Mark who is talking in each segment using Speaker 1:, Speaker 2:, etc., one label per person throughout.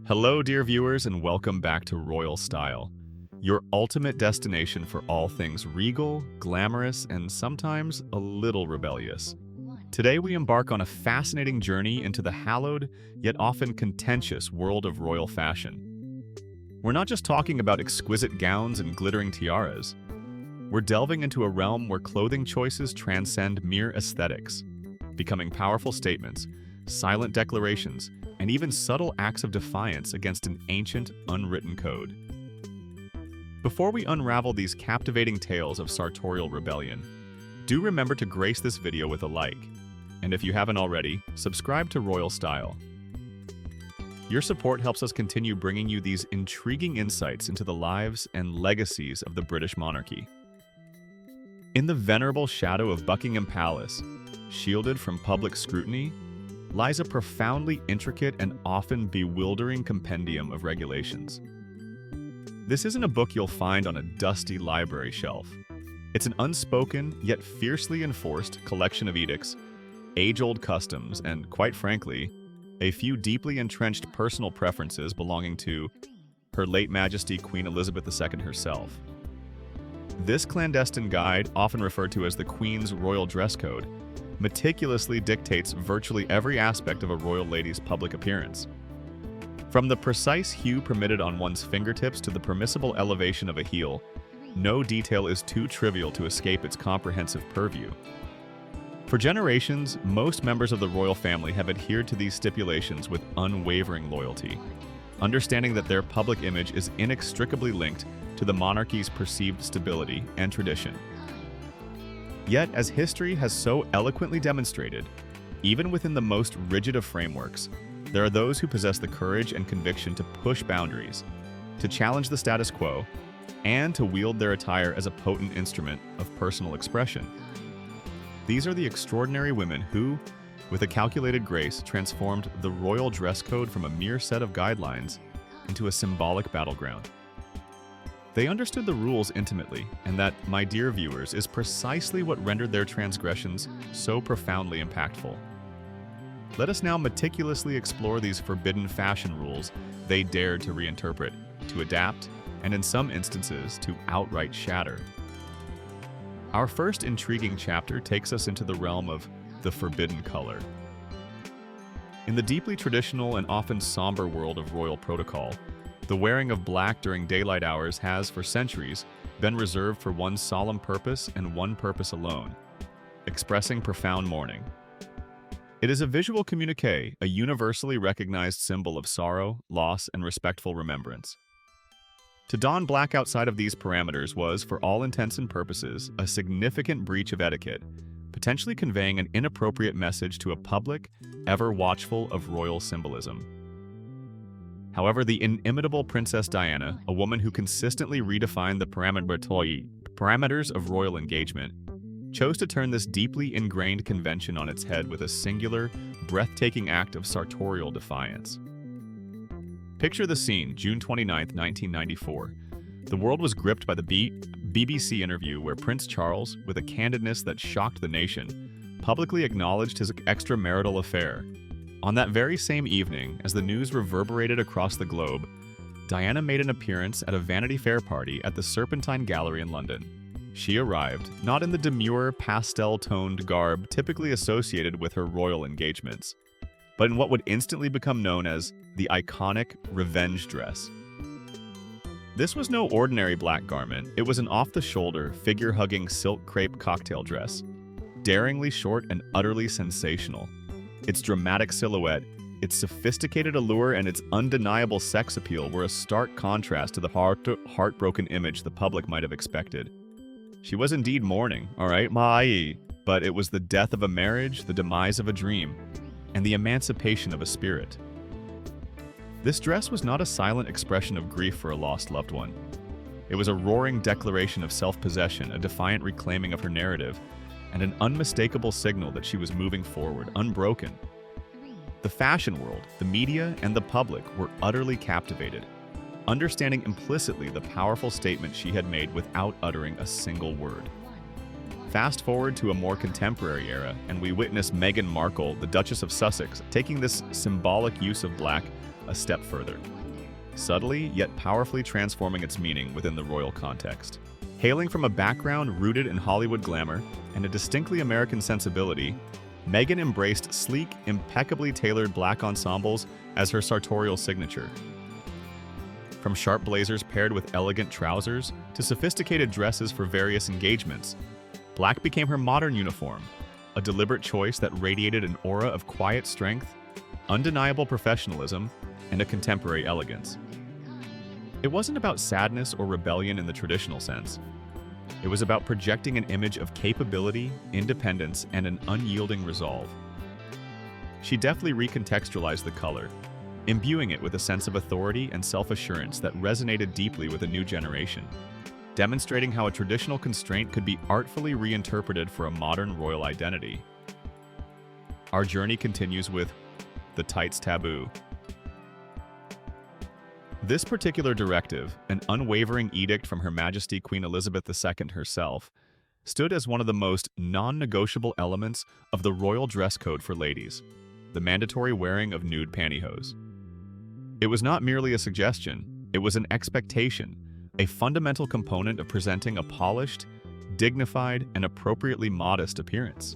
Speaker 1: Hello, dear viewers, and welcome back to Royal Style, your ultimate destination for all things regal, glamorous, and sometimes a little rebellious. Today, we embark on a fascinating journey into the hallowed, yet often contentious world of royal fashion. We're not just talking about exquisite gowns and glittering tiaras. We're delving into a realm where clothing choices transcend mere aesthetics, becoming powerful statements, silent declarations, and even subtle acts of defiance against an ancient, unwritten code. Before we unravel these captivating tales of sartorial rebellion, do remember to grace this video with a like, and if you haven't already, subscribe to Royal Style. Your support helps us continue bringing you these intriguing insights into the lives and legacies of the British monarchy. In the venerable shadow of Buckingham Palace, shielded from public scrutiny, lies a profoundly intricate and often bewildering compendium of regulations. This isn't a book you'll find on a dusty library shelf. It's an unspoken, yet fiercely enforced collection of edicts, age-old customs, and, quite frankly, a few deeply entrenched personal preferences belonging to Her Late Majesty Queen Elizabeth II herself. This clandestine guide, often referred to as the Queen's Royal Dress Code, meticulously dictates virtually every aspect of a royal lady's public appearance. From the precise hue permitted on one's fingertips to the permissible elevation of a heel, no detail is too trivial to escape its comprehensive purview. For generations, most members of the royal family have adhered to these stipulations with unwavering loyalty, understanding that their public image is inextricably linked to the monarchy's perceived stability and tradition. Yet, as history has so eloquently demonstrated, even within the most rigid of frameworks, there are those who possess the courage and conviction to push boundaries, to challenge the status quo, and to wield their attire as a potent instrument of personal expression. These are the extraordinary women who, with a calculated grace, transformed the royal dress code from a mere set of guidelines into a symbolic battleground. They understood the rules intimately, and that, my dear viewers, is precisely what rendered their transgressions so profoundly impactful. Let us now meticulously explore these forbidden fashion rules they dared to reinterpret, to adapt, and in some instances, to outright shatter. Our first intriguing chapter takes us into the realm of the forbidden color. In the deeply traditional and often somber world of royal protocol, the wearing of black during daylight hours has, for centuries, been reserved for one solemn purpose and one purpose alone: expressing profound mourning. It is a visual communique, a universally recognized symbol of sorrow, loss, and respectful remembrance. To don black outside of these parameters was, for all intents and purposes, a significant breach of etiquette, potentially conveying an inappropriate message to a public ever watchful of royal symbolism. However, the inimitable Princess Diana, a woman who consistently redefined the parameters of royal engagement, chose to turn this deeply ingrained convention on its head with a singular, breathtaking act of sartorial defiance. Picture the scene, June 29, 1994. The world was gripped by the BBC interview where Prince Charles, with a candidness that shocked the nation, publicly acknowledged his extramarital affair. On that very same evening, as the news reverberated across the globe, Diana made an appearance at a Vanity Fair party at the Serpentine Gallery in London. She arrived, not in the demure, pastel-toned garb typically associated with her royal engagements, but in what would instantly become known as the iconic revenge dress. This was no ordinary black garment. It was an off-the-shoulder, figure-hugging silk crepe cocktail dress, daringly short and utterly sensational. Its dramatic silhouette, its sophisticated allure, and its undeniable sex appeal were a stark contrast to the heartbroken image the public might have expected. She was indeed mourning, all right, but it was the death of a marriage, the demise of a dream, and the emancipation of a spirit. This dress was not a silent expression of grief for a lost loved one. It was a roaring declaration of self-possession, a defiant reclaiming of her narrative, and an unmistakable signal that she was moving forward, unbroken. The fashion world, the media, and the public were utterly captivated, understanding implicitly the powerful statement she had made without uttering a single word. Fast forward to a more contemporary era, and we witness Meghan Markle, the Duchess of Sussex, taking this symbolic use of black a step further, subtly yet powerfully transforming its meaning within the royal context. Hailing from a background rooted in Hollywood glamour and a distinctly American sensibility, Meghan embraced sleek, impeccably tailored black ensembles as her sartorial signature. From sharp blazers paired with elegant trousers to sophisticated dresses for various engagements, black became her modern uniform, a deliberate choice that radiated an aura of quiet strength, undeniable professionalism, and a contemporary elegance. It wasn't about sadness or rebellion in the traditional sense. It was about projecting an image of capability, independence, and an unyielding resolve. She deftly recontextualized the color, imbuing it with a sense of authority and self-assurance that resonated deeply with a new generation, demonstrating how a traditional constraint could be artfully reinterpreted for a modern royal identity. Our journey continues with the tights taboo. This particular directive, an unwavering edict from Her Majesty Queen Elizabeth II herself, stood as one of the most non-negotiable elements of the royal dress code for ladies, the mandatory wearing of nude pantyhose. It was not merely a suggestion, it was an expectation, a fundamental component of presenting a polished, dignified, and appropriately modest appearance.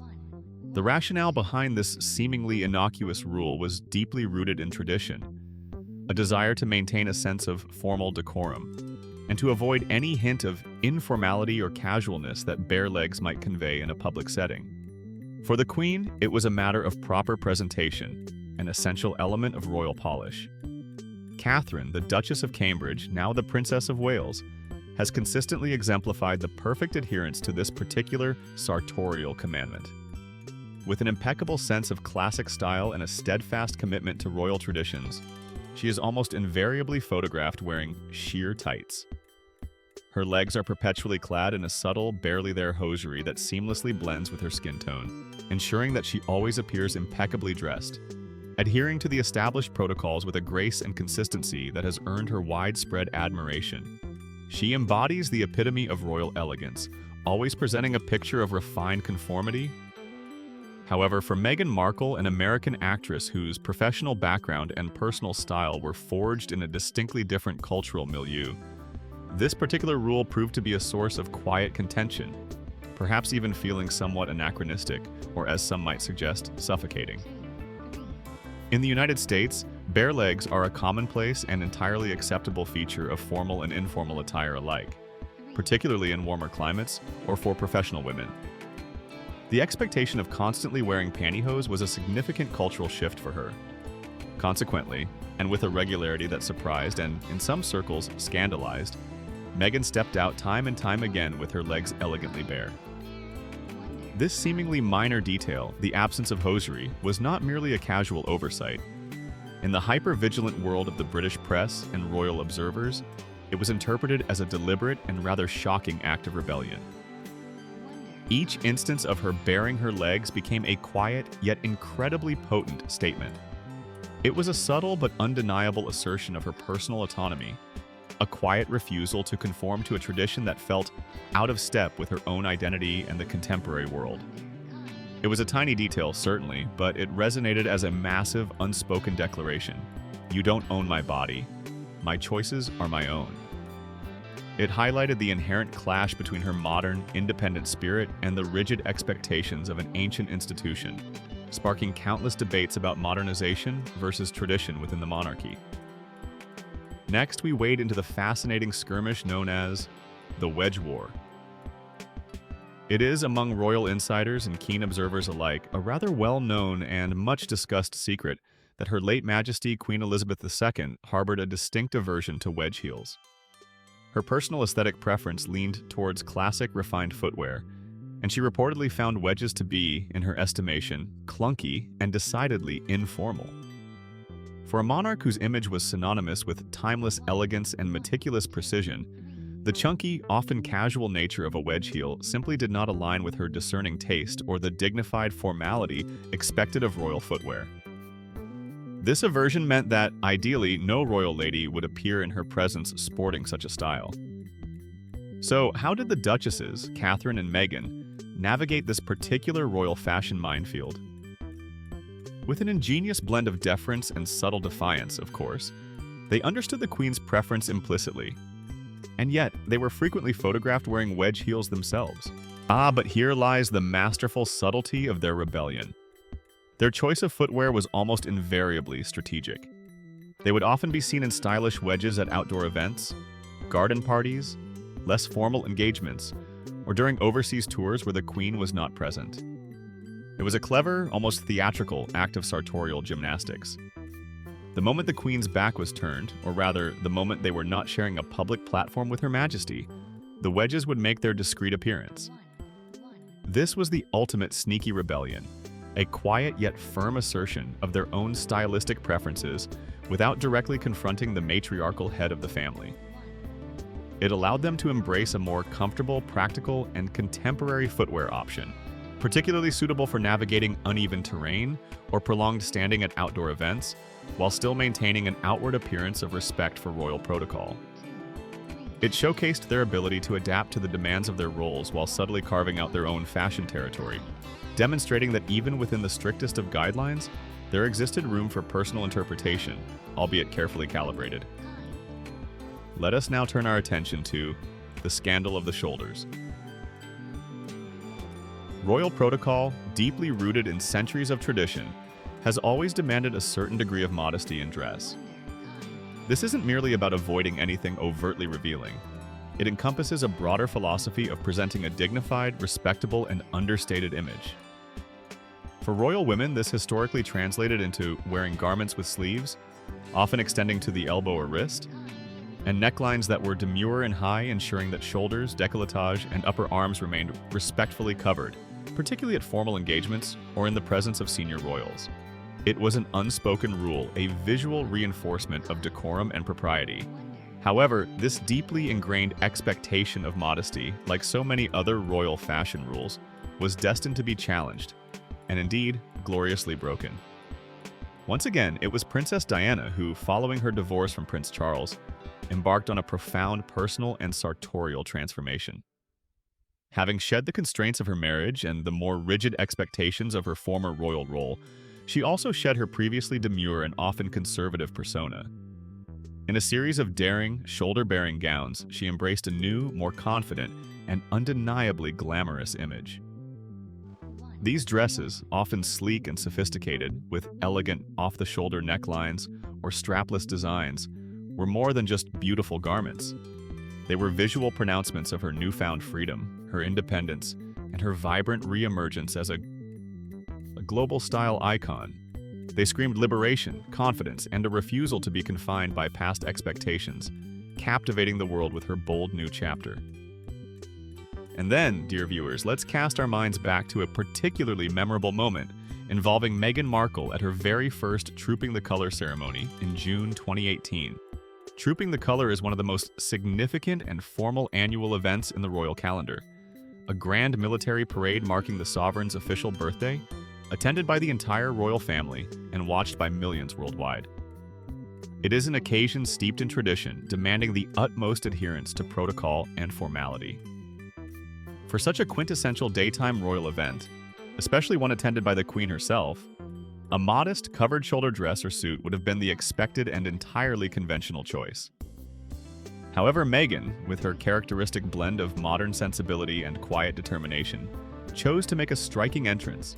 Speaker 1: The rationale behind this seemingly innocuous rule was deeply rooted in tradition, a desire to maintain a sense of formal decorum, and to avoid any hint of informality or casualness that bare legs might convey in a public setting. For the Queen, it was a matter of proper presentation, an essential element of royal polish. Catherine, the Duchess of Cambridge, now the Princess of Wales, has consistently exemplified the perfect adherence to this particular sartorial commandment. With an impeccable sense of classic style and a steadfast commitment to royal traditions, she is almost invariably photographed wearing sheer tights. Her legs are perpetually clad in a subtle, barely there hosiery that seamlessly blends with her skin tone, ensuring that she always appears impeccably dressed, adhering to the established protocols with a grace and consistency that has earned her widespread admiration. She embodies the epitome of royal elegance, always presenting a picture of refined conformity. However, for Meghan Markle, an American actress whose professional background and personal style were forged in a distinctly different cultural milieu, this particular rule proved to be a source of quiet contention, perhaps even feeling somewhat anachronistic, or as some might suggest, suffocating. In the United States, bare legs are a commonplace and entirely acceptable feature of formal and informal attire alike, particularly in warmer climates or for professional women. The expectation of constantly wearing pantyhose was a significant cultural shift for her. Consequently, and with a regularity that surprised and, in some circles, scandalized, Meghan stepped out time and time again with her legs elegantly bare. This seemingly minor detail, the absence of hosiery, was not merely a casual oversight. In the hyper-vigilant world of the British press and royal observers, it was interpreted as a deliberate and rather shocking act of rebellion. Each instance of her baring her legs became a quiet yet incredibly potent statement. It was a subtle but undeniable assertion of her personal autonomy, a quiet refusal to conform to a tradition that felt out of step with her own identity and the contemporary world. It was a tiny detail, certainly, but it resonated as a massive, unspoken declaration. You don't own my body. My choices are my own. It highlighted the inherent clash between her modern, independent spirit and the rigid expectations of an ancient institution, sparking countless debates about modernization versus tradition within the monarchy. Next, we wade into the fascinating skirmish known as the Wedge War. It is, among royal insiders and keen observers alike, a rather well-known and much-discussed secret that Her late Majesty Queen Elizabeth II harbored a distinct aversion to wedge heels. Her personal aesthetic preference leaned towards classic, refined footwear, and she reportedly found wedges to be, in her estimation, clunky and decidedly informal. For a monarch whose image was synonymous with timeless elegance and meticulous precision, the chunky, often casual nature of a wedge heel simply did not align with her discerning taste or the dignified formality expected of royal footwear. This aversion meant that, ideally, no royal lady would appear in her presence sporting such a style. So, how did the Duchesses, Catherine and Meghan, navigate this particular royal fashion minefield? With an ingenious blend of deference and subtle defiance, of course, they understood the queen's preference implicitly. And yet, they were frequently photographed wearing wedge heels themselves. But here lies the masterful subtlety of their rebellion. Their choice of footwear was almost invariably strategic. They would often be seen in stylish wedges at outdoor events, garden parties, less formal engagements, or during overseas tours where the queen was not present. It was a clever, almost theatrical act of sartorial gymnastics. The moment the queen's back was turned, or rather, the moment they were not sharing a public platform with Her Majesty, the wedges would make their discreet appearance. This was the ultimate sneaky rebellion, a quiet yet firm assertion of their own stylistic preferences without directly confronting the matriarchal head of the family. It allowed them to embrace a more comfortable, practical, and contemporary footwear option, particularly suitable for navigating uneven terrain or prolonged standing at outdoor events, while still maintaining an outward appearance of respect for royal protocol. It showcased their ability to adapt to the demands of their roles while subtly carving out their own fashion territory, demonstrating that even within the strictest of guidelines, there existed room for personal interpretation, albeit carefully calibrated. Let us now turn our attention to the scandal of the shoulders. Royal protocol, deeply rooted in centuries of tradition, has always demanded a certain degree of modesty in dress. This isn't merely about avoiding anything overtly revealing. It encompasses a broader philosophy of presenting a dignified, respectable, and understated image. For royal women, this historically translated into wearing garments with sleeves, often extending to the elbow or wrist, and necklines that were demure and high, ensuring that shoulders, décolletage, and upper arms remained respectfully covered, particularly at formal engagements or in the presence of senior royals. It was an unspoken rule, a visual reinforcement of decorum and propriety. However, this deeply ingrained expectation of modesty, like so many other royal fashion rules, was destined to be challenged, and indeed, gloriously broken. Once again, it was Princess Diana who, following her divorce from Prince Charles, embarked on a profound personal and sartorial transformation. Having shed the constraints of her marriage and the more rigid expectations of her former royal role, she also shed her previously demure and often conservative persona. In a series of daring, shoulder-bearing gowns, she embraced a new, more confident, and undeniably glamorous image. These dresses, often sleek and sophisticated, with elegant, off-the-shoulder necklines or strapless designs, were more than just beautiful garments. They were visual pronouncements of her newfound freedom, her independence, and her vibrant re-emergence as a global-style icon. They screamed liberation, confidence, and a refusal to be confined by past expectations, captivating the world with her bold new chapter. And then, dear viewers, let's cast our minds back to a particularly memorable moment involving Meghan Markle at her very first Trooping the Colour ceremony in June 2018. Trooping the Colour is one of the most significant and formal annual events in the royal calendar. A grand military parade marking the sovereign's official birthday, attended by the entire royal family and watched by millions worldwide. It is an occasion steeped in tradition, demanding the utmost adherence to protocol and formality. For such a quintessential daytime royal event, especially one attended by the Queen herself, a modest, covered shoulder dress or suit would have been the expected and entirely conventional choice. However, Meghan, with her characteristic blend of modern sensibility and quiet determination, chose to make a striking entrance.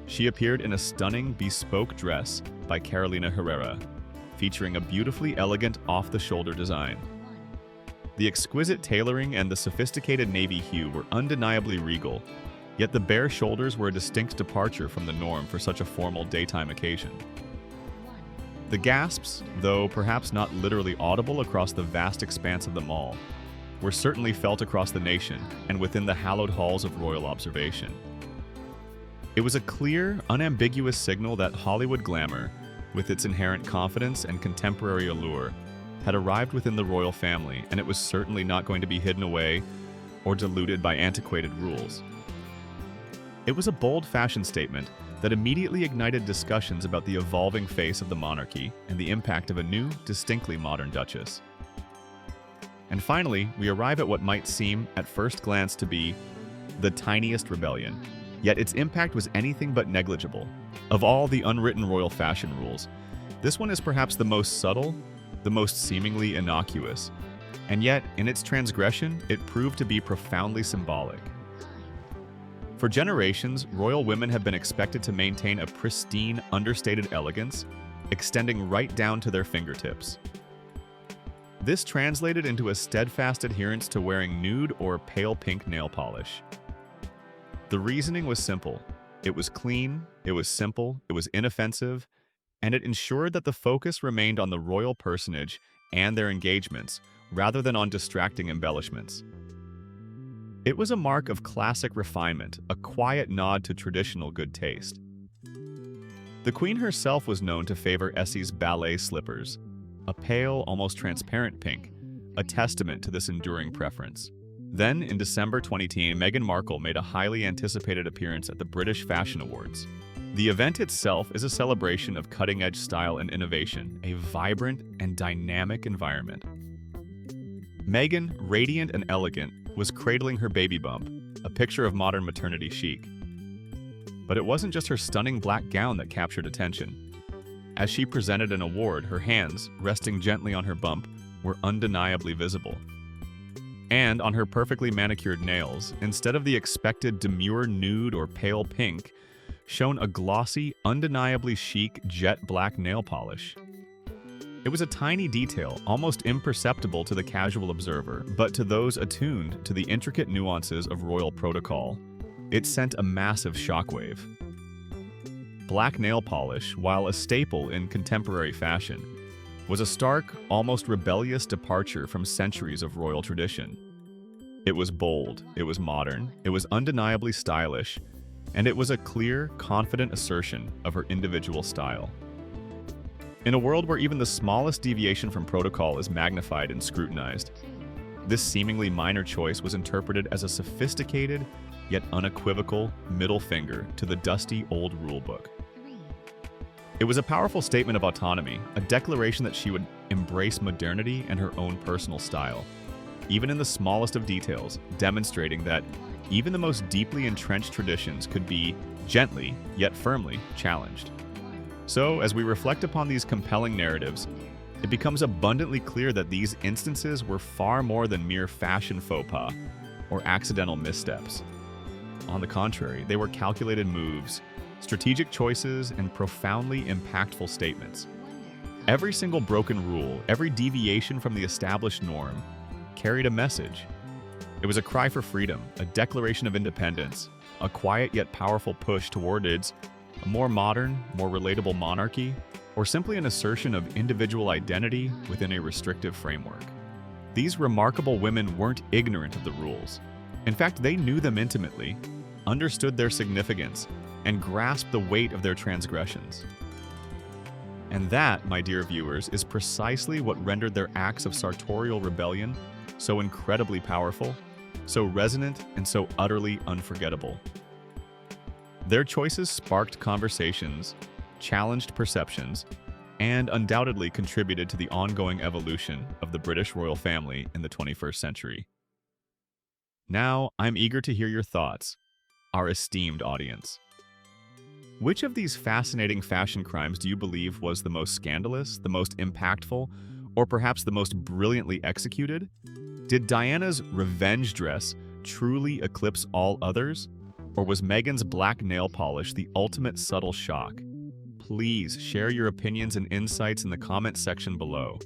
Speaker 1: She appeared in a stunning, bespoke dress by Carolina Herrera, featuring a beautifully elegant off-the-shoulder design. The exquisite tailoring and the sophisticated navy hue were undeniably regal, yet the bare shoulders were a distinct departure from the norm for such a formal daytime occasion. The gasps, though perhaps not literally audible across the vast expanse of the mall, were certainly felt across the nation and within the hallowed halls of royal observation. It was a clear, unambiguous signal that Hollywood glamour, with its inherent confidence and contemporary allure, had arrived within the royal family, and it was certainly not going to be hidden away or diluted by antiquated rules. It was a bold fashion statement that immediately ignited discussions about the evolving face of the monarchy and the impact of a new, distinctly modern duchess. And finally, we arrive at what might seem, at first glance, to be the tiniest rebellion. Yet its impact was anything but negligible. Of all the unwritten royal fashion rules, this one is perhaps the most subtle, the most seemingly innocuous, and yet, in its transgression, it proved to be profoundly symbolic. For generations, royal women have been expected to maintain a pristine, understated elegance, extending right down to their fingertips. This translated into a steadfast adherence to wearing nude or pale pink nail polish. The reasoning was simple. It was clean, it was simple, it was inoffensive, and it ensured that the focus remained on the royal personage and their engagements, rather than on distracting embellishments. It was a mark of classic refinement, a quiet nod to traditional good taste. The Queen herself was known to favor Essie's ballet slippers, a pale, almost transparent pink, a testament to this enduring preference. Then, in December 2010, Meghan Markle made a highly anticipated appearance at the British Fashion Awards. The event itself is a celebration of cutting-edge style and innovation, a vibrant and dynamic environment. Meghan, radiant and elegant, was cradling her baby bump, a picture of modern maternity chic. But it wasn't just her stunning black gown that captured attention. As she presented an award, her hands, resting gently on her bump, were undeniably visible. And on her perfectly manicured nails, instead of the expected demure nude or pale pink, shone a glossy, undeniably chic jet black nail polish. It was a tiny detail, almost imperceptible to the casual observer, but to those attuned to the intricate nuances of royal protocol, it sent a massive shockwave. Black nail polish, while a staple in contemporary fashion, was a stark, almost rebellious departure from centuries of royal tradition. It was bold, it was modern, it was undeniably stylish, and it was a clear, confident assertion of her individual style. In a world where even the smallest deviation from protocol is magnified and scrutinized, this seemingly minor choice was interpreted as a sophisticated, yet unequivocal, middle finger to the dusty old rulebook. It was a powerful statement of autonomy, a declaration that she would embrace modernity and her own personal style, even in the smallest of details, demonstrating that even the most deeply entrenched traditions could be gently, yet firmly, challenged. So, as we reflect upon these compelling narratives, it becomes abundantly clear that these instances were far more than mere fashion faux pas or accidental missteps. On the contrary, they were calculated moves, strategic choices, and profoundly impactful statements. Every single broken rule, every deviation from the established norm, carried a message. It was a cry for freedom, a declaration of independence, a quiet yet powerful push towards a more modern, more relatable monarchy, or simply an assertion of individual identity within a restrictive framework. These remarkable women weren't ignorant of the rules. In fact, they knew them intimately, understood their significance, and grasped the weight of their transgressions. And that, my dear viewers, is precisely what rendered their acts of sartorial rebellion so incredibly powerful, so resonant, and so utterly unforgettable. Their choices sparked conversations, challenged perceptions, and undoubtedly contributed to the ongoing evolution of the British royal family in the 21st century. Now, I'm eager to hear your thoughts, our esteemed audience. Which of these fascinating fashion crimes do you believe was the most scandalous, the most impactful, or perhaps the most brilliantly executed? Did Diana's revenge dress truly eclipse all others? Or was Meghan's black nail polish the ultimate subtle shock? Please share your opinions and insights in the comment section below.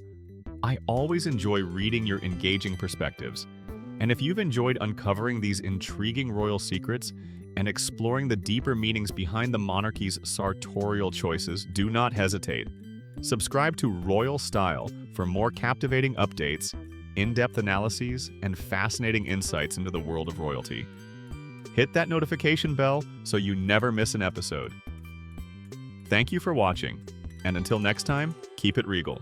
Speaker 1: I always enjoy reading your engaging perspectives. And if you've enjoyed uncovering these intriguing royal secrets and exploring the deeper meanings behind the monarchy's sartorial choices, do not hesitate. Subscribe to Royal Style for more captivating updates, in-depth analyses, and fascinating insights into the world of royalty. Hit that notification bell so you never miss an episode. Thank you for watching, and until next time, keep it regal.